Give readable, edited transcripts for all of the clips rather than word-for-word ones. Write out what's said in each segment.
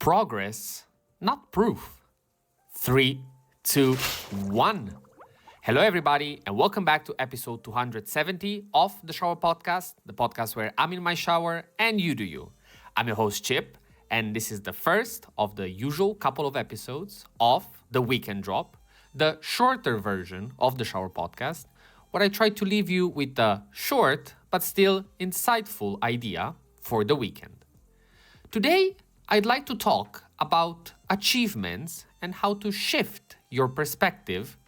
Progress, not proof. 3, 2, 1. Hello, everybody, and welcome back to episode 270 of the Shower Podcast, the podcast where I'm in my shower and you do you. I'm your host, Chip, and this is the first of the usual couple of episodes of the Weekend Drop, the shorter version of the Shower Podcast, where I try to leave you with a short but still insightful idea for the weekend. Today, I'd like to talk about achievements and how to shift your perspective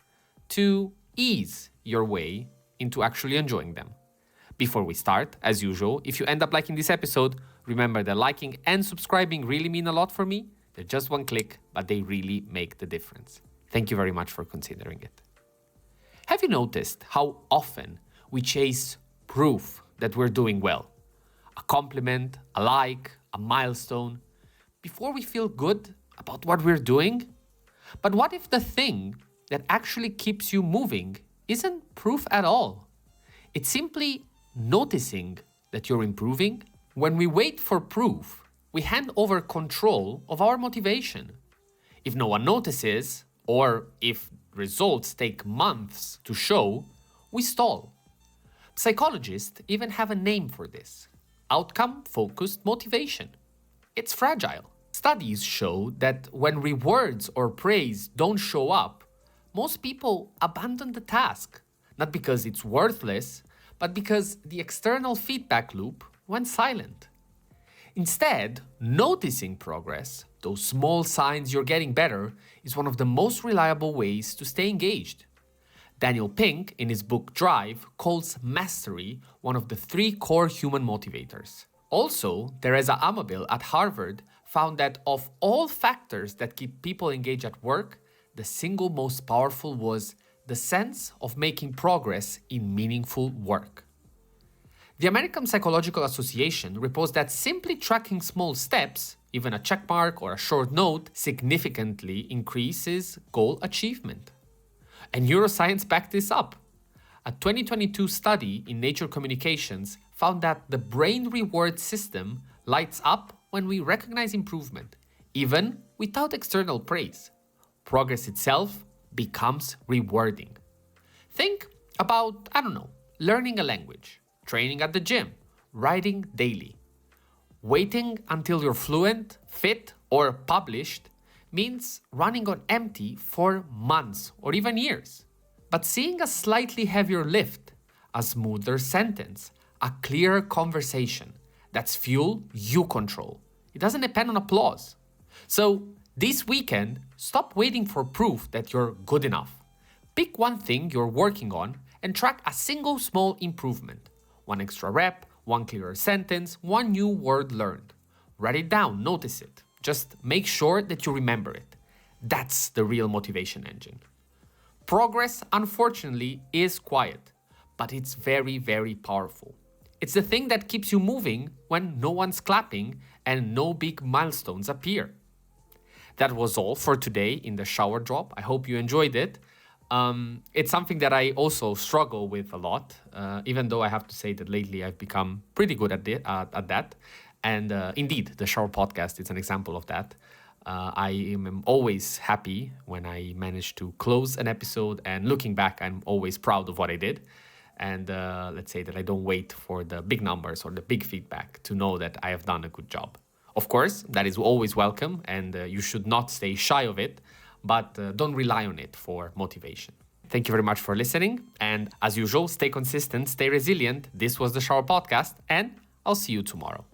to ease your way into actually enjoying them. Before we start, as usual, if you end up liking this episode, remember that liking and subscribing really mean a lot for me. They're just one click, but they really make the difference. Thank you very much for considering it. Have you noticed how often we chase proof that we're doing well? A compliment, a like, a milestone, before we feel good about what we're doing? But what if the thing that actually keeps you moving isn't proof at all? It's simply noticing that you're improving. When we wait for proof, we hand over control of our motivation. If no one notices, or if results take months to show, we stall. Psychologists even have a name for this: outcome-focused motivation. It's fragile. Studies show that when rewards or praise don't show up, most people abandon the task, not because it's worthless, but because the external feedback loop went silent. Instead, noticing progress, those small signs you're getting better, is one of the most reliable ways to stay engaged. Daniel Pink, in his book Drive, calls mastery one of the 3 core human motivators. Also, Teresa Amabile at Harvard found that of all factors that keep people engaged at work, the single most powerful was the sense of making progress in meaningful work. The American Psychological Association reports that simply tracking small steps, even a checkmark or a short note, significantly increases goal achievement. And neuroscience backed this up. A 2022 study in Nature Communications found that the brain reward system lights up when we recognize improvement, even without external praise. Progress itself becomes rewarding. Think about, learning a language, training at the gym, writing daily. Waiting until you're fluent, fit, or published means running on empty for months or even years. But seeing a slightly heavier lift, a smoother sentence, a clearer conversation, that's fuel you control. It doesn't depend on applause. So this weekend, stop waiting for proof that you're good enough. Pick one thing you're working on and track a single small improvement. One extra rep, one clearer sentence, one new word learned. Write it down, notice it. Just make sure that you remember it. That's the real motivation engine. Progress, unfortunately, is quiet, but it's very, very powerful. It's the thing that keeps you moving when no one's clapping and no big milestones appear. That was all for today in the shower drop. I hope you enjoyed it. It's something that I also struggle with a lot, even though I have to say that lately I've become pretty good at that. And indeed, the Shower Podcast is an example of that. I am always happy when I manage to close an episode, and looking back, I'm always proud of what I did. And let's say that I don't wait for the big numbers or the big feedback to know that I have done a good job. Of course, that is always welcome, and you should not stay shy of it, but don't rely on it for motivation. Thank you very much for listening, and as usual, stay consistent, stay resilient. This was the Shower Podcast, and I'll see you tomorrow.